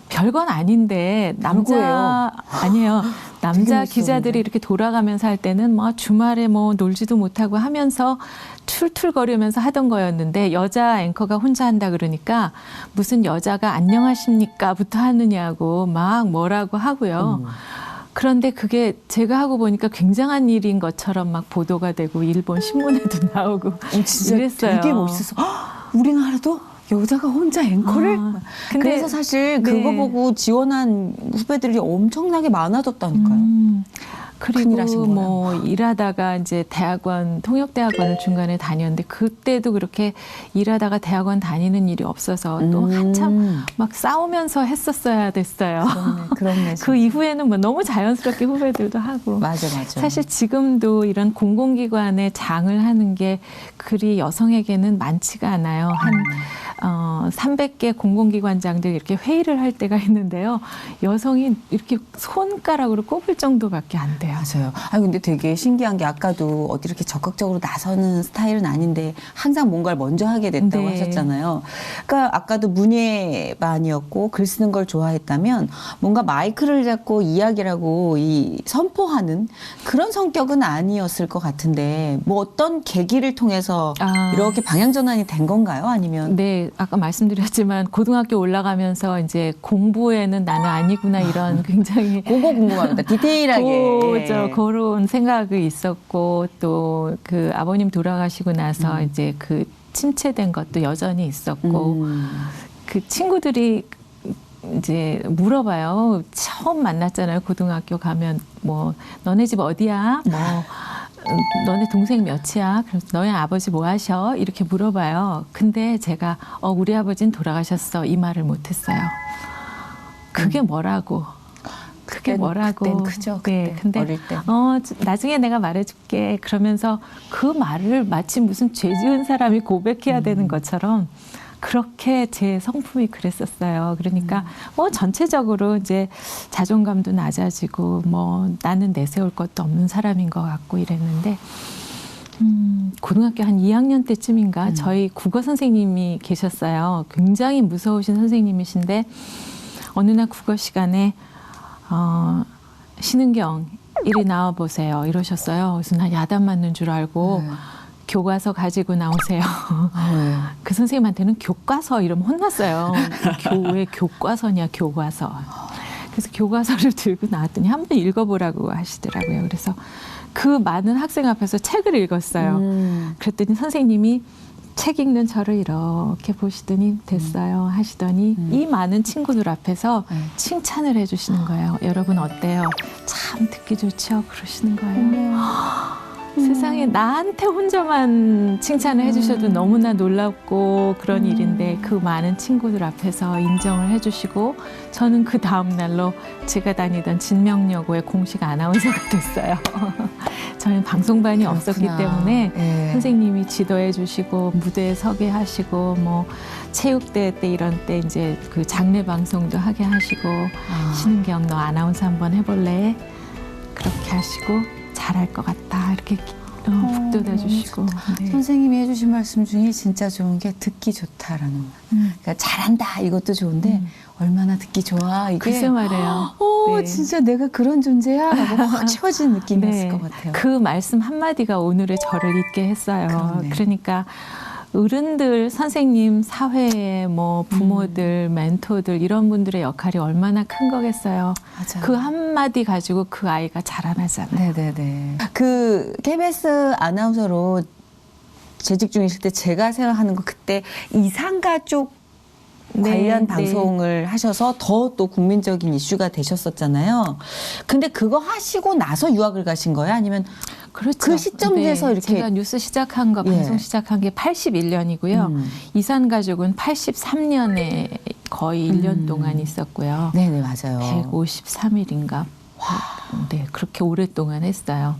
별건 아닌데 누구예요? 아니에요. 남자 멋있었는데. 기자들이 이렇게 돌아가면서 할 때는 뭐 주말에 뭐 놀지도 못하고 하면서 툴툴거리면서 하던 거였는데 여자 앵커가 혼자 한다 그러니까 무슨 여자가 안녕하십니까부터 하느냐고 막 뭐라고 하고요. 그런데 그게 제가 하고 보니까 굉장한 일인 것처럼 막 보도가 되고 일본 신문에도 나오고 진짜 이랬어요. 되게 멋있어서 우리나라도 여자가 혼자 앵커를? 근데 그래서 사실 네. 그거 보고 지원한 후배들이 엄청나게 많아졌다니까요. 큰일 하신 그리고 거예요. 뭐 일하다가 이제 대학원 통역대학원을 중간에 다녔는데 그때도 그렇게 일하다가 대학원 다니는 일이 없어서 또 한참 막 싸우면서 했었어야 됐어요. 그렇네. 그 이후에는 뭐 너무 자연스럽게 후배들도 하고. 맞아. 사실 지금도 이런 공공기관에 장을 하는 게 그리 여성에게는 많지가 않아요. 한 300개 공공기관장들 이렇게 회의를 할 때가 있는데요. 여성이 이렇게 손가락으로 꼽을 정도밖에 안 돼요. 맞아요. 아 근데 되게 신기한 게 아까도 어디 이렇게 적극적으로 나서는 스타일은 아닌데 항상 뭔가를 먼저 하게 됐다고 네. 하셨잖아요. 그러니까 아까도 문예반이었고 글 쓰는 걸 좋아했다면 뭔가 마이크를 잡고 이야기를 하고 이 선포하는 그런 성격은 아니었을 것 같은데 뭐 어떤 계기를 통해서 이렇게 방향 전환이 된 건가요? 아니면 네, 아까 말씀드렸지만 고등학교 올라가면서 이제 공부에는 나는 아니구나 이런 굉장히 그거 궁금합니다. 디테일하게. 그런 생각이 있었고 또 그 아버님 돌아가시고 나서 이제 그 침체된 것도 여전히 있었고 그 친구들이 이제 물어봐요. 처음 만났잖아요. 고등학교 가면 뭐 너네 집 어디야? 뭐 너네 동생 몇이야? 그래서 너희 아버지 뭐 하셔? 이렇게 물어봐요. 근데 제가 우리 아버지는 돌아가셨어. 이 말을 못했어요. 그게 뭐라고? 그게 뭐라고? 그땐 크죠. 네, 그때, 근데 어릴 때. 나중에 내가 말해줄게. 그러면서 그 말을 마치 무슨 죄 지은 사람이 고백해야 되는 것처럼 그렇게 제 성품이 그랬었어요. 그러니까 뭐 전체적으로 이제 자존감도 낮아지고 뭐 나는 내세울 것도 없는 사람인 것 같고 이랬는데 고등학교 한 2학년 때쯤인가 저희 국어 선생님이 계셨어요. 굉장히 무서우신 선생님이신데 어느 날 국어 시간에 신은경 이리 나와보세요 이러셨어요. 그래서 나 야단 맞는 줄 알고 교과서 가지고 나오세요. 그 선생님한테는 교과서 이러면 혼났어요. 왜 교과서냐 교과서. 그래서 교과서를 들고 나왔더니 한번 읽어보라고 하시더라고요. 그래서 그 많은 학생 앞에서 책을 읽었어요. 그랬더니 선생님이 책 읽는 저를 이렇게 보시더니 됐어요 하시더니 이 많은 친구들 앞에서 칭찬을 해주시는 거예요. 여러분 어때요? 참 듣기 좋죠? 그러시는 거예요. 세상에 나한테 혼자만 칭찬을 해주셔도 너무나 놀랍고 그런 일인데 그 많은 친구들 앞에서 인정을 해주시고 저는 그 다음 날로 제가 다니던 진명여고의 공식 아나운서가 됐어요. 저는 방송반이 없었기 때문에 선생님이 지도해 주시고 무대에 서게 하시고 뭐 체육대회 때 이런 때 이제 그 장례 방송도 하게 하시고 신은경 너 아나운서 한번 해볼래? 그렇게 하시고 잘할 것 같다 이렇게 북돋아 주시고. 네. 선생님이 해주신 말씀 중에 진짜 좋은 게 듣기 좋다라는 말. 그러니까 잘한다 이것도 좋은데 얼마나 듣기 좋아 이게. 글쎄 말이에요. 오, 네. 진짜 내가 그런 존재야라고 확 채워지는 느낌이었을 것 같아요. 그 말씀 한마디가 오늘의 저를 있게 했어요. 그렇네. 그러니까 어른들, 선생님, 사회의 뭐 부모들, 멘토들 이런 분들의 역할이 얼마나 큰 거겠어요. 맞아요. 그 한마디 가지고 그 아이가 자라나잖아요. 네네네. 그 KBS 아나운서로 재직 중이실 때 제가 생각하는 거 그때 이산가족 관련 네, 방송을 하셔서 더 또 국민적인 이슈가 되셨었잖아요. 근데 그거 하시고 나서 유학을 가신 거예요? 아니면 그렇죠. 그 시점에서 이렇게 제가 뉴스 시작한 거, 예. 방송 시작한 게 81년이고요. 이산가족은 83년에 거의 1년 동안 있었고요. 네네 맞아요. 153일인가. 네, 그렇게 오랫동안 했어요.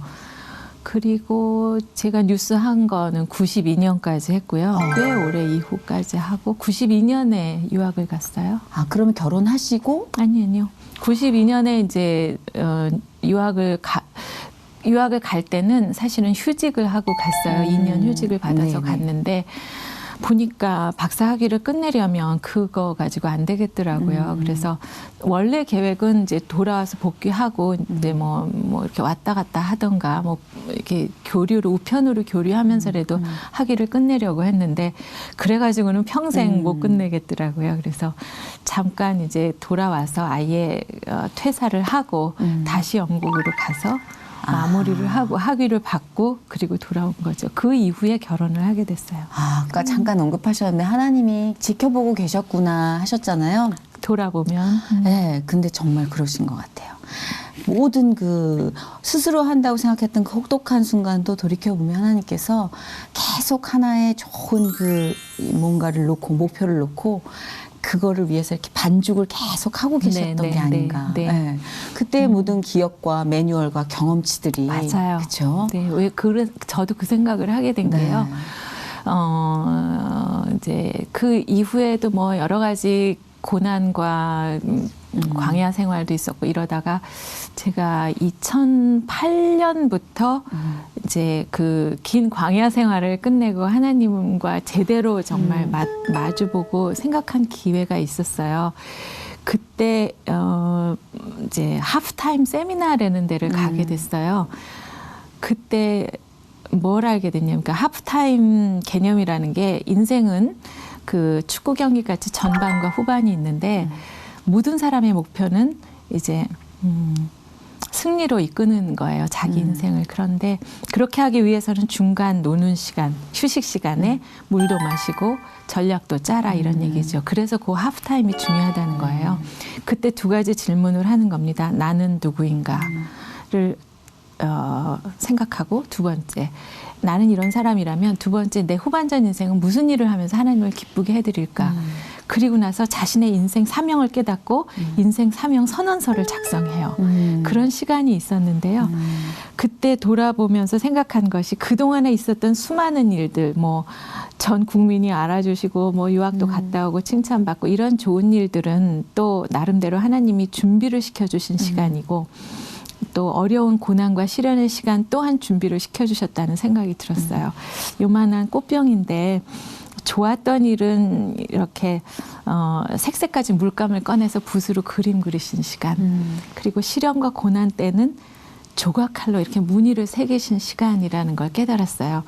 그리고 제가 뉴스 한 거는 92년까지 했고요. 꽤 오래 이후까지 하고 92년에 유학을 갔어요. 아 그러면 결혼하시고 아니요. 92년에 이제 유학을 갈 때는 사실은 휴직을 하고 갔어요. 2년 휴직을 받아서 네네. 갔는데 보니까 박사 학위를 끝내려면 그거 가지고 안 되겠더라고요. 그래서 원래 계획은 이제 돌아와서 복귀하고 이제 뭐 이렇게 왔다 갔다 하던가 뭐 이렇게 우편으로 교류하면서라도 학위를 끝내려고 했는데 그래가지고는 평생 못 끝내겠더라고요. 그래서 잠깐 이제 돌아와서 아예 퇴사를 하고 다시 영국으로 가서 마무리를 하고 학위를 받고 그리고 돌아온 거죠. 그 이후에 결혼을 하게 됐어요. 아, 아까 잠깐 언급하셨는데 하나님이 지켜보고 계셨구나 하셨잖아요. 돌아보면 네, 근데 정말 그러신 것 같아요. 모든 그 스스로 한다고 생각했던 그 혹독한 순간도 돌이켜보면 하나님께서 계속 하나의 좋은 그 뭔가를 놓고 목표를 놓고 그거를 위해서 이렇게 반죽을 계속 하고 계셨던 게 아닌가. 네. 그때의 모든 기억과 매뉴얼과 경험치들이 맞아요. 그렇죠. 네, 왜 저도 그 생각을 하게 된 게요. 이제 그 이후에도 뭐 여러 가지 고난과 광야 생활도 있었고 이러다가 제가 2008년부터 이제 그 긴 광야 생활을 끝내고 하나님과 제대로 정말 마주보고 생각한 기회가 있었어요. 그때 이제 하프타임 세미나라는 데를 가게 됐어요. 그때 뭘 알게 됐냐면 그러니까 하프타임 개념이라는 게 인생은 그 축구 경기 같이 전반과 후반이 있는데 모든 사람의 목표는 이제 승리로 이끄는 거예요. 자기 인생을. 그런데 그렇게 하기 위해서는 중간 노는 시간, 휴식 시간에 물도 마시고 전략도 짜라 이런 얘기죠. 그래서 그 하프타임이 중요하다는 거예요. 그때 두 가지 질문을 하는 겁니다. 나는 누구인가를 생각하고 두 번째 나는 이런 사람이라면 두 번째 내 후반전 인생은 무슨 일을 하면서 하나님을 기쁘게 해드릴까. 그리고 나서 자신의 인생 사명을 깨닫고 인생 사명 선언서를 작성해요. 그런 시간이 있었는데요. 그때 돌아보면서 생각한 것이 그동안에 있었던 수많은 일들, 뭐 전 국민이 알아주시고 뭐 유학도 갔다 오고 칭찬받고 이런 좋은 일들은 또 나름대로 하나님이 준비를 시켜주신 시간이고 또 어려운 고난과 시련의 시간 또한 준비를 시켜주셨다는 생각이 들었어요. 요만한 꽃병인데 좋았던 일은 이렇게 색색까지 물감을 꺼내서 붓으로 그림 그리신 시간. 그리고 시련과 고난 때는 조각칼로 이렇게 무늬를 새기신 시간이라는 걸 깨달았어요.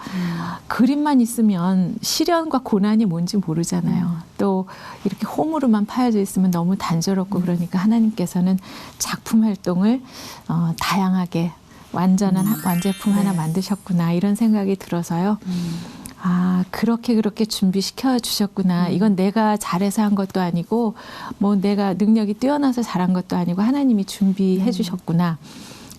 그림만 있으면 시련과 고난이 뭔지 모르잖아요. 또 이렇게 홈으로만 파여져 있으면 너무 단조롭고 그러니까 하나님께서는 작품 활동을 다양하게 완전한 완제품 하나 만드셨구나 이런 생각이 들어서요. 아, 그렇게 준비시켜 주셨구나. 이건 내가 잘해서 한 것도 아니고 뭐 내가 능력이 뛰어나서 잘한 것도 아니고 하나님이 준비해 주셨구나.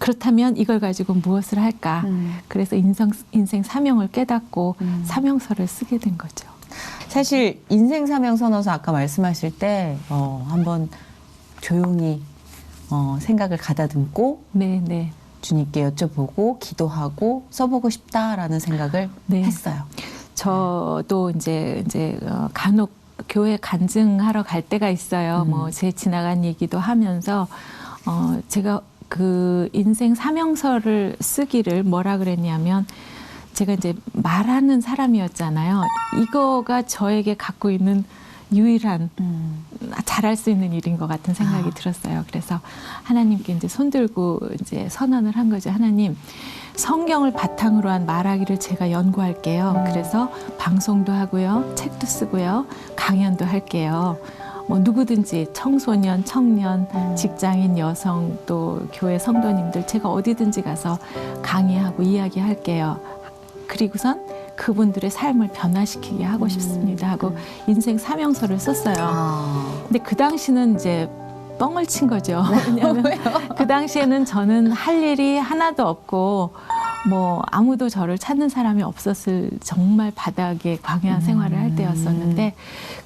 그렇다면 이걸 가지고 무엇을 할까? 그래서 인생 사명을 깨닫고 사명서를 쓰게 된 거죠. 사실 인생 사명 선언서 아까 말씀하실 때 한번 조용히 생각을 가다듬고 네. 주님께 여쭤보고 기도하고 써보고 싶다라는 생각을 했어요. 저도 이제 간혹 교회 간증하러 갈 때가 있어요. 뭐 제 지나간 얘기도 하면서 제가 그 인생 사명서를 쓰기를 뭐라 그랬냐면 제가 이제 말하는 사람이었잖아요. 이거가 저에게 갖고 있는 유일한 잘할 수 있는 일인 것 같은 생각이 들었어요. 그래서 하나님께 이제 손들고 이제 선언을 한 거죠. 하나님, 성경을 바탕으로 한 말하기를 제가 연구할게요. 그래서 방송도 하고요, 책도 쓰고요, 강연도 할게요. 뭐 누구든지 청소년, 청년, 직장인, 여성, 또 교회 성도님들 제가 어디든지 가서 강의하고 이야기할게요. 그리고선 그분들의 삶을 변화시키게 하고 싶습니다 하고 인생 사명서를 썼어요. 근데 그 당시는 이제 뻥을 친 거죠. 왜냐하면 그 당시에는 저는 할 일이 하나도 없고 뭐 아무도 저를 찾는 사람이 없었을 정말 바닥의 광야 생활을 할 때였었는데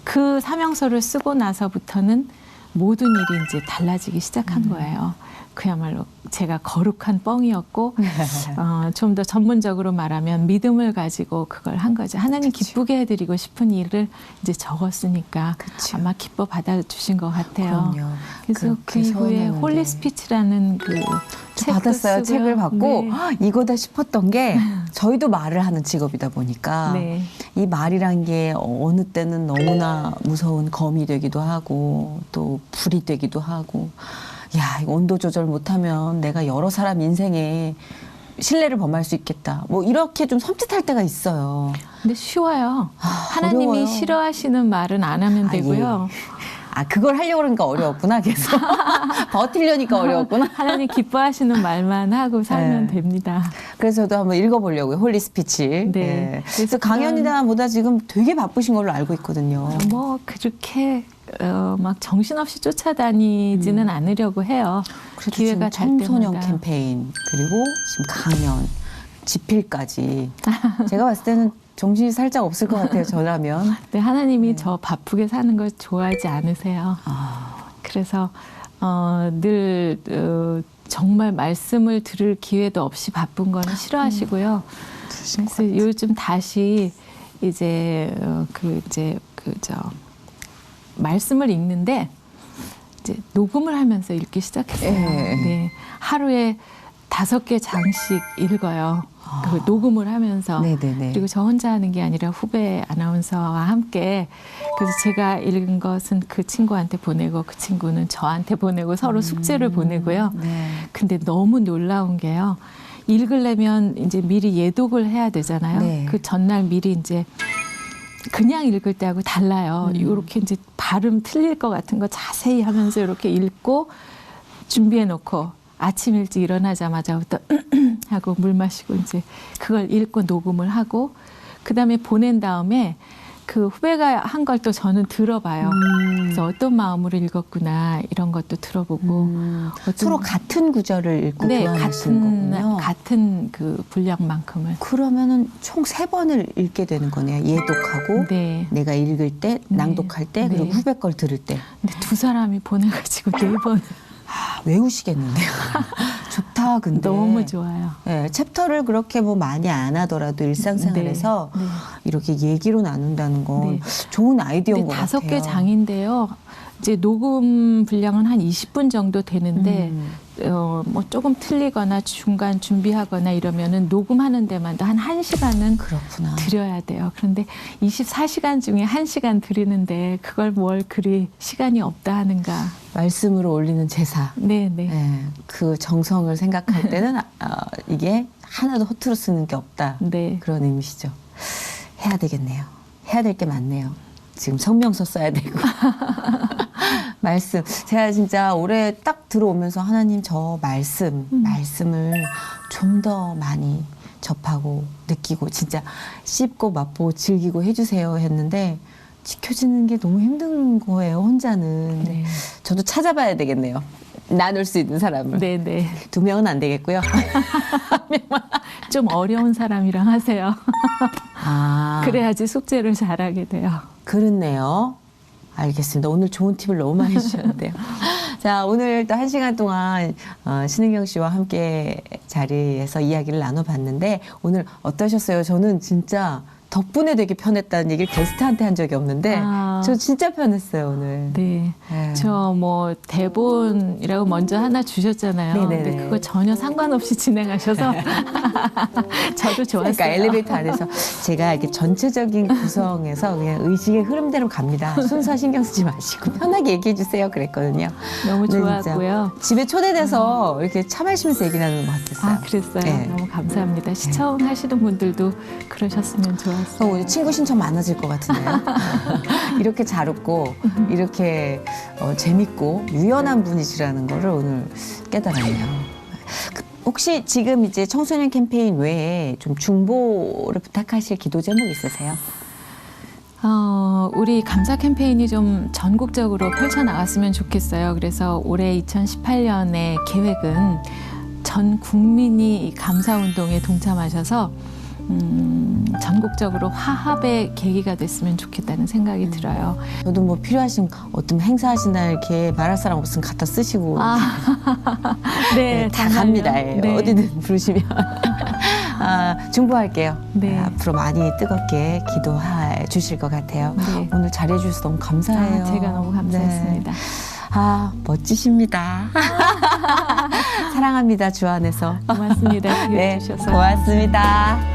그 사명서를 쓰고 나서부터는 모든 일이 이제 달라지기 시작한 거예요. 그야말로 제가 거룩한 뻥이었고 좀 더 전문적으로 말하면 믿음을 가지고 그걸 한 거죠. 하나님 기쁘게 해드리고 싶은 일을 이제 적었으니까 아마 기뻐 받아주신 것 같아요. 그럼요. 그래서 그 이후에 홀리 스피치라는 그 책도 받았어요. 쓰고요. 책을 받고 네. 이거다 싶었던 게 저희도 말을 하는 직업이다 보니까 네. 이 말이란 게 어느 때는 너무나 무서운 검이 되기도 하고 또 불이 되기도 하고 야, 이거 온도 조절 못하면 내가 여러 사람 인생에 신뢰를 범할 수 있겠다. 뭐 이렇게 좀 섬찟할 때가 있어요. 근데 쉬워요. 하나님이 어려워요. 싫어하시는 말은 안 하면 되고요. 아, 그걸 하려고 그러니까 어려웠구나, 계속. 버티려니까 어려웠구나. 하나님 기뻐하시는 말만 하고 살면 네. 됩니다. 그래서 저도 한번 읽어보려고요, 홀리 스피치. 네. 예. 그래서 그래서 강연이다 보다 지금 되게 바쁘신 걸로 알고 있거든요. 뭐 그렇게 막 정신없이 쫓아다니지는 않으려고 해요. 그래도 기회가 지금 될 청소년 때마다. 캠페인 그리고 지금 강연, 집필까지. 제가 봤을 때는 정신이 살짝 없을 것 같아요, 저라면. 네, 하나님이 저 바쁘게 사는 걸 좋아하지 않으세요. 그래서 늘 정말 말씀을 들을 기회도 없이 바쁜 거는 싫어하시고요. 그래서 요즘 다시 이제 말씀을 읽는데 이제 녹음을 하면서 읽기 시작했어요. 네, 하루에 5개 장씩 읽어요. 그 녹음을 하면서. 네네네. 그리고 저 혼자 하는 게 아니라 후배 아나운서와 함께. 그래서 제가 읽은 것은 그 친구한테 보내고 그 친구는 저한테 보내고 서로 숙제를 보내고요. 네. 근데 너무 놀라운 게요. 읽으려면 이제 미리 예독을 해야 되잖아요. 네. 그 전날 미리 이제 그냥 읽을 때하고 달라요. 이렇게 이제 발음 틀릴 것 같은 거 자세히 하면서 이렇게 읽고 준비해 놓고 아침 일찍 일어나자마자부터 하고 물 마시고 이제 그걸 읽고 녹음을 하고 그다음에 보낸 다음에 그 후배가 한 걸 또 저는 들어봐요. 그래서 어떤 마음으로 읽었구나 이런 것도 들어보고 서로 같은 구절을 읽고 네, 교환하시는 거군요. 같은 그 분량만큼을. 그러면은 총 3번을 읽게 되는 거네요. 예독하고 네. 내가 읽을 때, 네. 낭독할 때, 그리고 네. 후배 걸 들을 때. 근데 두 사람이 보내가지고 4번 외우시겠는데요. 좋다, 근데. 너무 좋아요. 네, 챕터를 그렇게 뭐 많이 안 하더라도 일상생활에서 네, 네. 이렇게 얘기로 나눈다는 건 네. 좋은 아이디어인 것 근데 같아요. 5개 장인데요. 이제 녹음 분량은 한 20분 정도 되는데 뭐 조금 틀리거나 중간 준비하거나 이러면은 녹음하는 데만도 한 1시간은 그렇구나. 드려야 돼요. 그런데 24시간 중에 1시간 드리는데 그걸 뭘 그리 시간이 없다 하는가. 말씀으로 올리는 제사. 네네. 네, 그 정성을 생각할 때는 이게 하나도 허투루 쓰는 게 없다. 네. 그런 의미시죠. 해야 되겠네요. 해야 될 게 많네요. 지금 성명서 써야 되고. 말씀. 제가 진짜 올해 딱 들어오면서 하나님 저 말씀을 좀 더 많이 접하고 느끼고 진짜 씹고 맛보고 즐기고 해주세요 했는데 지켜지는 게 너무 힘든 거예요, 혼자는. 네. 저도 찾아봐야 되겠네요. 나눌 수 있는 사람을. 네네. 2명은 안 되겠고요. 좀 어려운 사람이랑 하세요. 아, 그래야지 숙제를 잘하게 돼요. 그렇네요. 알겠습니다. 오늘 좋은 팁을 너무 많이 주셨는데요. 자, 오늘 또 1시간 동안 신은경 씨와 함께 자리에서 이야기를 나눠봤는데 오늘 어떠셨어요? 저는 진짜 덕분에 되게 편했다는 얘기를 게스트한테 한 적이 없는데 아. 저 진짜 편했어요 오늘. 네. 네. 저 뭐 대본이라고 먼저 하나 주셨잖아요. 네네네. 근데 그거 전혀 상관없이 진행하셔서 저도 좋았어요. 그러니까 엘리베이터 안에서 제가 이렇게 전체적인 구성에서 그냥 의식의 흐름대로 갑니다. 순서 신경 쓰지 마시고 편하게 얘기해 주세요 그랬거든요. 너무 네, 좋았고요. 집에 초대돼서 이렇게 차 마시면서 얘기 나누는 거 같았어요. 아, 그랬어요. 네. 너무 감사합니다. 시청하시는 분들도 그러셨으면 좋았어요. 우리 친구 신청 많아질 것 같은데요. 이렇게 잘 웃고 이렇게 재밌고 유연한 분이시라는 거를 오늘 깨달았네요. 혹시 지금 이제 청소년 캠페인 외에 좀 중보를 부탁하실 기도 제목 있으세요? 우리 감사 캠페인이 좀 전국적으로 펼쳐나갔으면 좋겠어요. 그래서 올해 2018년의 계획은 전 국민이 이 감사 운동에 동참하셔서 전국적으로 화합의 계기가 됐으면 좋겠다는 생각이 들어요. 저도 뭐 필요하신 어떤 행사하신 날 이렇게 말할 사람 없으면 갖다 쓰시고 네, 다 정말요. 갑니다. 예. 네. 어디든 부르시면 중보할게요. 네. 앞으로 많이 뜨겁게 기도해 주실 것 같아요. 네. 오늘 잘해 주셔서 너무 감사해요. 제가 너무 감사했습니다. 네. 멋지십니다. 사랑합니다, 주 안에서. 고맙습니다. 기회 네, 주셔서. 고맙습니다.